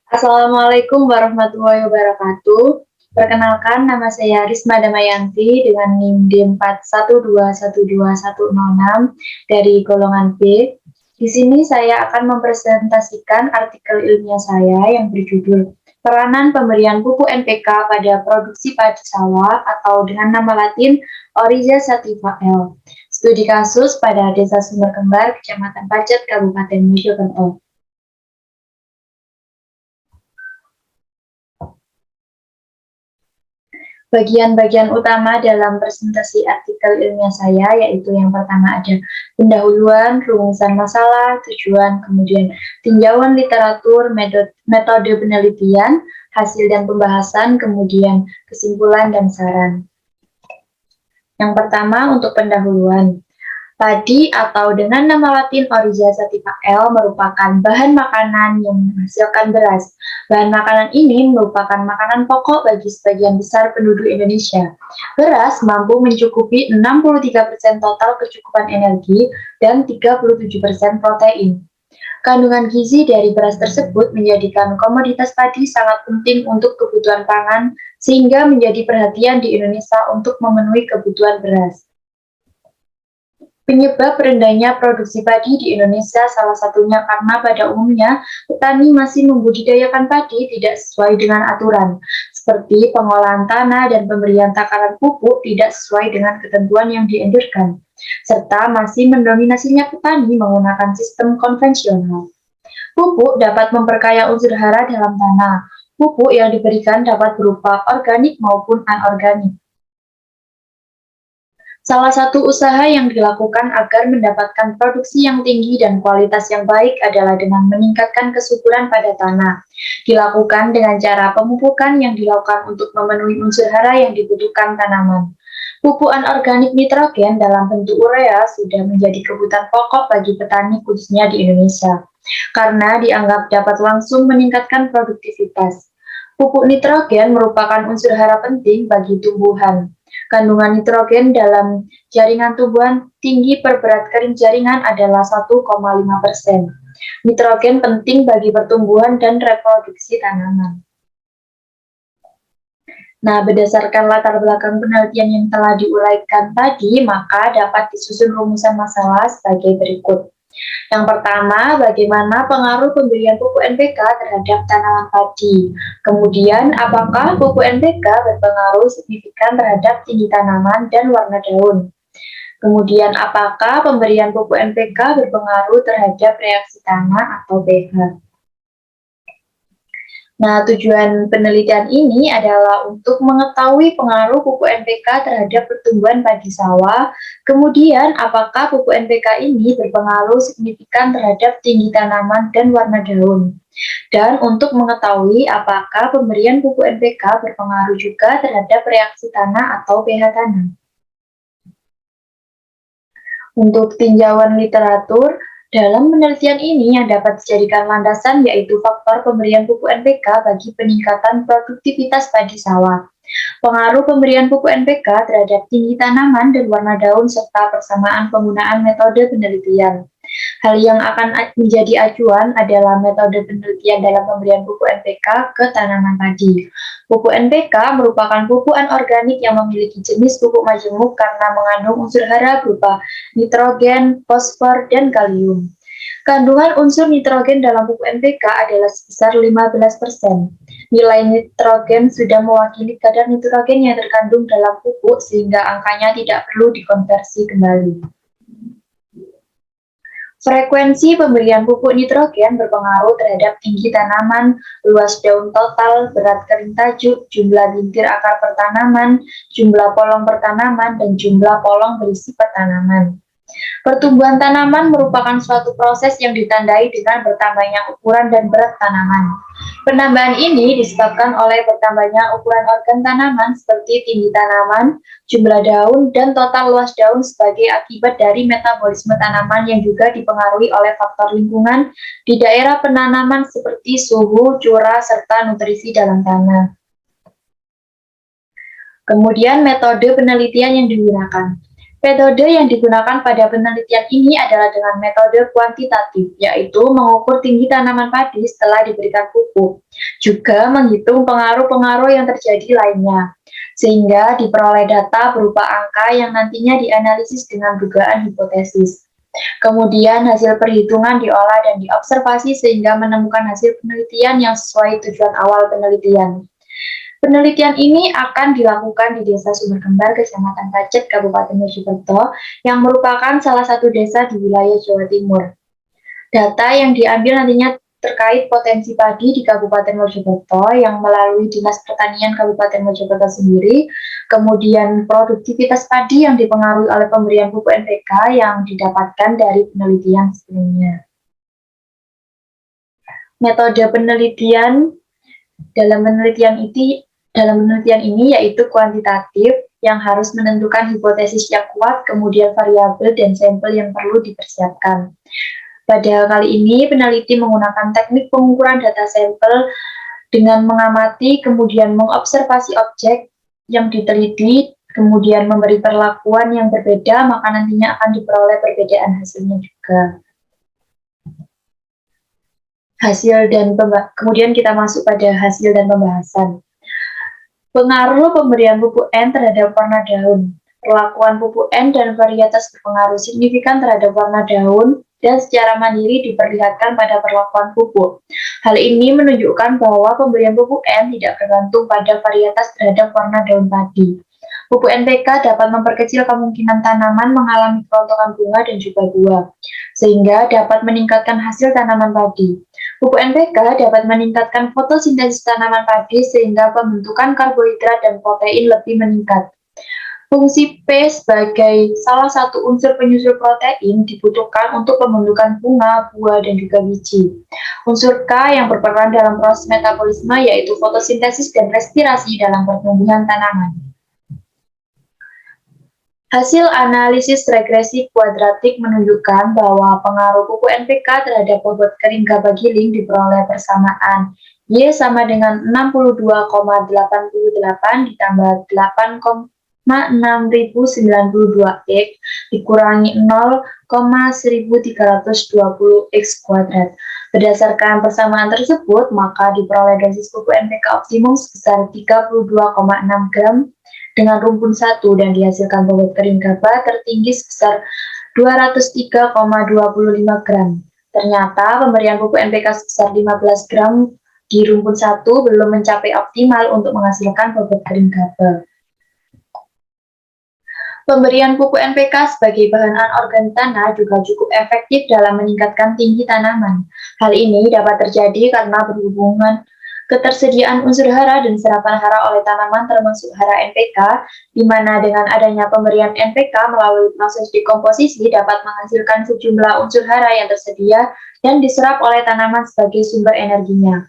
Assalamualaikum warahmatullahi wabarakatuh. Perkenalkan, nama saya Risma Damayanti dengan NIM D41212106 dari golongan B. Di sini saya akan mempresentasikan artikel ilmiah saya yang berjudul Peranan Pemberian Pupuk NPK pada Produksi Padi Sawah atau dengan nama latin Oryza sativa L. Studi kasus pada Desa Sumber Kembar, Kecamatan Pacet, Kabupaten Mojokerto. Bagian-bagian utama dalam presentasi artikel ilmiah saya yaitu yang pertama ada pendahuluan, rumusan masalah, tujuan, kemudian tinjauan literatur, metode penelitian, hasil dan pembahasan, kemudian kesimpulan dan saran. Yang pertama untuk pendahuluan. Padi atau dengan nama latin Oryza sativa L merupakan bahan makanan yang menghasilkan beras. Bahan makanan ini merupakan makanan pokok bagi sebagian besar penduduk Indonesia. Beras mampu mencukupi 63% total kecukupan energi dan 37% protein. Kandungan gizi dari beras tersebut menjadikan komoditas padi sangat penting untuk kebutuhan pangan sehingga menjadi perhatian di Indonesia untuk memenuhi kebutuhan beras. Penyebab rendahnya produksi padi di Indonesia salah satunya karena pada umumnya petani masih membudidayakan padi tidak sesuai dengan aturan, seperti pengolahan tanah dan pemberian takaran pupuk tidak sesuai dengan ketentuan yang dianjurkan, serta masih mendominasinya petani menggunakan sistem konvensional. Pupuk dapat memperkaya unsur hara dalam tanah. Pupuk yang diberikan dapat berupa organik maupun anorganik. Salah satu usaha yang dilakukan agar mendapatkan produksi yang tinggi dan kualitas yang baik adalah dengan meningkatkan kesuburan pada tanah. Dilakukan dengan cara pemupukan yang dilakukan untuk memenuhi unsur hara yang dibutuhkan tanaman. Pupuk anorganik nitrogen dalam bentuk urea sudah menjadi kebutuhan pokok bagi petani khususnya di Indonesia, karena dianggap dapat langsung meningkatkan produktivitas. Pupuk nitrogen merupakan unsur hara penting bagi tumbuhan. Kandungan nitrogen dalam jaringan tumbuhan tinggi per berat kering jaringan adalah 1,5%. Nitrogen penting bagi pertumbuhan dan reproduksi tanaman. Nah, berdasarkan latar belakang penelitian yang telah diuraikan tadi, maka dapat disusun rumusan masalah sebagai berikut. Yang pertama, bagaimana pengaruh pemberian pupuk NPK terhadap tanaman padi? Kemudian, apakah pupuk NPK berpengaruh signifikan terhadap tinggi tanaman dan warna daun? Kemudian, apakah pemberian pupuk NPK berpengaruh terhadap reaksi tanah atau pH? Nah, tujuan penelitian ini adalah untuk mengetahui pengaruh pupuk NPK terhadap pertumbuhan padi sawah, kemudian apakah pupuk NPK ini berpengaruh signifikan terhadap tinggi tanaman dan warna daun, dan untuk mengetahui apakah pemberian pupuk NPK berpengaruh juga terhadap reaksi tanah atau pH tanah. Untuk tinjauan literatur, dalam penelitian ini yang dapat dijadikan landasan yaitu faktor pemberian pupuk NPK bagi peningkatan produktivitas padi sawah. Pengaruh pemberian pupuk NPK terhadap tinggi tanaman dan warna daun serta persamaan penggunaan metode penelitian. Hal yang akan menjadi acuan adalah metode penelitian dalam pemberian pupuk NPK ke tanaman padi. Pupuk NPK merupakan pupuk anorganik yang memiliki jenis pupuk majemuk karena mengandung unsur hara berupa nitrogen, fosfor, dan kalium. Kandungan unsur nitrogen dalam pupuk NPK adalah sebesar 15%. Nilai nitrogen sudah mewakili kadar nitrogen yang terkandung dalam pupuk sehingga angkanya tidak perlu dikonversi kembali. Frekuensi pemberian pupuk nitrogen berpengaruh terhadap tinggi tanaman, luas daun total, berat kering tajuk, jumlah bintir akar per tanaman, jumlah polong per tanaman, dan jumlah polong berisi per tanaman. Pertumbuhan tanaman merupakan suatu proses yang ditandai dengan bertambahnya ukuran dan berat tanaman. Penambahan ini disebabkan oleh bertambahnya ukuran organ tanaman seperti tinggi tanaman, jumlah daun, dan total luas daun sebagai akibat dari metabolisme tanaman yang juga dipengaruhi oleh faktor lingkungan di daerah penanaman seperti suhu, curah, serta nutrisi dalam tanah. Kemudian metode penelitian yang digunakan. Metode yang digunakan pada penelitian ini adalah dengan metode kuantitatif, yaitu mengukur tinggi tanaman padi setelah diberikan pupuk, juga menghitung pengaruh-pengaruh yang terjadi lainnya, sehingga diperoleh data berupa angka yang nantinya dianalisis dengan dugaan hipotesis. Kemudian hasil perhitungan diolah dan diobservasi sehingga menemukan hasil penelitian yang sesuai tujuan awal penelitian. Penelitian ini akan dilakukan di Desa Sumberkembar, Kecamatan Pacet, Kabupaten Mojokerto, yang merupakan salah satu desa di wilayah Jawa Timur. Data yang diambil nantinya terkait potensi padi di Kabupaten Mojokerto yang melalui Dinas Pertanian Kabupaten Mojokerto sendiri, kemudian produktivitas padi yang dipengaruhi oleh pemberian pupuk NPK yang didapatkan dari penelitian sebelumnya. Metode penelitian dalam penelitian ini yaitu kuantitatif yang harus menentukan hipotesis yang kuat, kemudian variabel dan sampel yang perlu dipersiapkan. Pada kali ini, peneliti menggunakan teknik pengukuran data sampel dengan mengamati, kemudian mengobservasi objek yang diteliti, kemudian memberi perlakuan yang berbeda, maka nantinya akan diperoleh perbedaan hasilnya juga. Kemudian kita masuk pada hasil dan pembahasan. Pengaruh pemberian pupuk N terhadap warna daun. Perlakuan pupuk N dan varietas berpengaruh signifikan terhadap warna daun dan secara mandiri diperlihatkan pada perlakuan pupuk. Hal ini menunjukkan bahwa pemberian pupuk N tidak bergantung pada varietas terhadap warna daun padi. Pupuk NPK dapat memperkecil kemungkinan tanaman mengalami kerontokan bunga dan juga buah, sehingga dapat meningkatkan hasil tanaman padi. Pupuk NPK dapat meningkatkan fotosintesis tanaman padi sehingga pembentukan karbohidrat dan protein lebih meningkat. Fungsi P sebagai salah satu unsur penyusul protein dibutuhkan untuk pembentukan bunga, buah, dan juga biji. Unsur K yang berperan dalam proses metabolisme yaitu fotosintesis dan respirasi dalam pertumbuhan tanaman. Hasil analisis regresi kuadratik menunjukkan bahwa pengaruh pupuk NPK terhadap bobot kering gabah giling diperoleh persamaan Y sama dengan 62,88 ditambah 8,6092 X dikurangi 0,1320 X kuadrat. Berdasarkan persamaan tersebut, maka diperoleh dosis pupuk NPK optimum sebesar 32,6 gram dengan rumpun 1 dan dihasilkan bobot kering gabah tertinggi sebesar 203,25 gram. Ternyata pemberian pupuk NPK sebesar 15 gram di rumpun 1 belum mencapai optimal untuk menghasilkan bobot kering gabah. Pemberian pupuk NPK sebagai bahan anorganik tanah juga cukup efektif dalam meningkatkan tinggi tanaman. Hal ini dapat terjadi karena berhubungan ketersediaan unsur hara dan serapan hara oleh tanaman termasuk hara NPK, di mana dengan adanya pemberian NPK melalui proses dekomposisi dapat menghasilkan sejumlah unsur hara yang tersedia dan diserap oleh tanaman sebagai sumber energinya.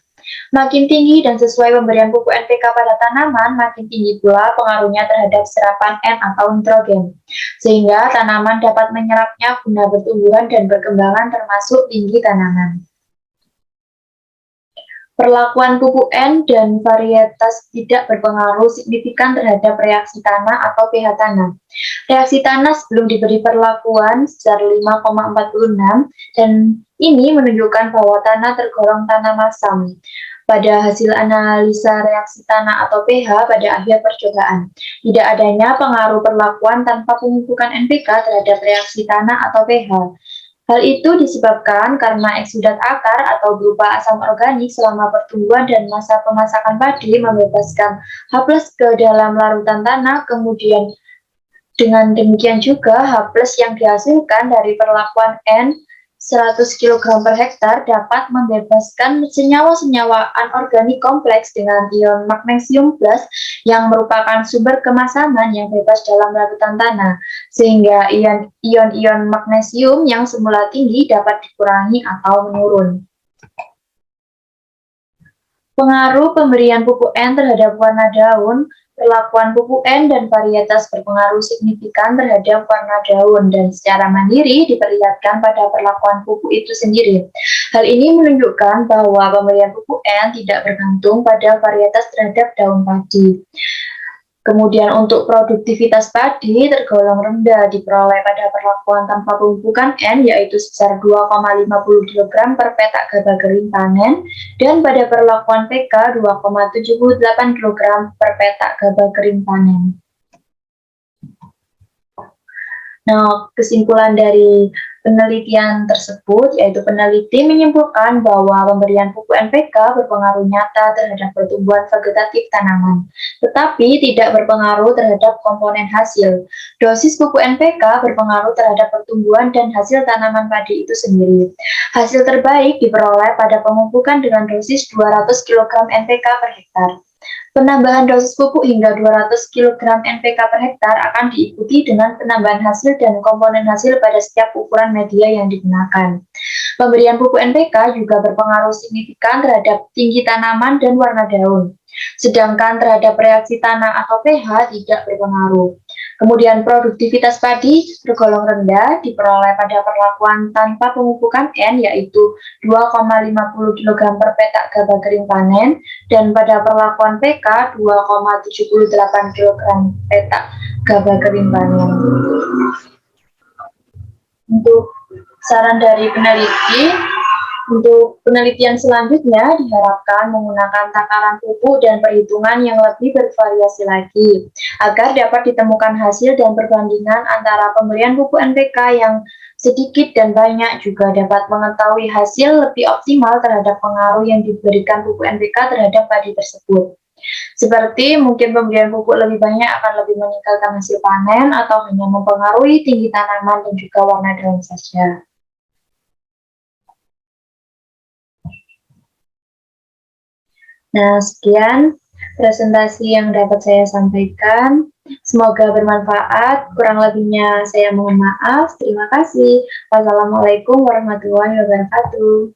Makin tinggi dan sesuai pemberian pupuk NPK pada tanaman, makin tinggi pula pengaruhnya terhadap serapan N atau nitrogen, sehingga tanaman dapat menyerapnya guna pertumbuhan dan perkembangan termasuk tinggi tanaman. Perlakuan pupuk N dan varietas tidak berpengaruh signifikan terhadap reaksi tanah atau pH tanah. Reaksi tanah sebelum diberi perlakuan sebesar 5,46 dan ini menunjukkan bahwa tanah tergolong tanah masam. Pada hasil analisa reaksi tanah atau pH pada akhir percobaan, tidak adanya pengaruh perlakuan tanpa pemupukan NPK terhadap reaksi tanah atau pH. Hal itu disebabkan karena eksudat akar atau berupa asam organik selama pertumbuhan dan masa pemasakan padi membebaskan H+ ke dalam larutan tanah, kemudian dengan demikian juga H+ yang dihasilkan dari perlakuan N 100 kg per hektar dapat membebaskan senyawa-senyawa anorganik kompleks dengan ion magnesium plus yang merupakan sumber kemasaman yang bebas dalam larutan tanah, sehingga ion-ion magnesium yang semula tinggi dapat dikurangi atau menurun. Pengaruh pemberian pupuk N terhadap warna daun. Perlakuan pupuk N dan varietas berpengaruh signifikan terhadap warna daun dan secara mandiri diperlihatkan pada perlakuan pupuk itu sendiri. Hal ini menunjukkan bahwa pemberian pupuk N tidak bergantung pada varietas terhadap daun padi. Kemudian untuk produktivitas padi tergolong rendah diperoleh pada perlakuan tanpa pemupukan N yaitu sebesar 2,50 kg per petak gabah kering panen dan pada perlakuan PK 2,78 kg per petak gabah kering panen. Nah, kesimpulan dari penelitian tersebut yaitu peneliti menyimpulkan bahwa pemberian pupuk NPK berpengaruh nyata terhadap pertumbuhan vegetatif tanaman, tetapi tidak berpengaruh terhadap komponen hasil. Dosis pupuk NPK berpengaruh terhadap pertumbuhan dan hasil tanaman padi itu sendiri. Hasil terbaik diperoleh pada pemupukan dengan dosis 200 kg NPK per hektar. Penambahan dosis pupuk hingga 200 kg NPK per hektar akan diikuti dengan penambahan hasil dan komponen hasil pada setiap ukuran media yang digunakan. Pemberian pupuk NPK juga berpengaruh signifikan terhadap tinggi tanaman dan warna daun, sedangkan terhadap reaksi tanah atau pH tidak berpengaruh. Kemudian produktivitas padi tergolong rendah diperoleh pada perlakuan tanpa pemupukan N yaitu 2,50 kg per petak gabah kering panen dan pada perlakuan PK 2,78 kg petak gabah kering panen. Untuk saran dari peneliti, untuk penelitian selanjutnya diharapkan menggunakan takaran pupuk dan perhitungan yang lebih bervariasi lagi agar dapat ditemukan hasil dan perbandingan antara pemberian pupuk NPK yang sedikit dan banyak juga dapat mengetahui hasil lebih optimal terhadap pengaruh yang diberikan pupuk NPK terhadap padi tersebut. Seperti mungkin pemberian pupuk lebih banyak akan lebih meningkatkan hasil panen atau hanya mempengaruhi tinggi tanaman dan juga warna daun saja. Nah, sekian presentasi yang dapat saya sampaikan. Semoga bermanfaat. Kurang lebihnya saya mohon maaf. Terima kasih. Wassalamualaikum warahmatullahi wabarakatuh.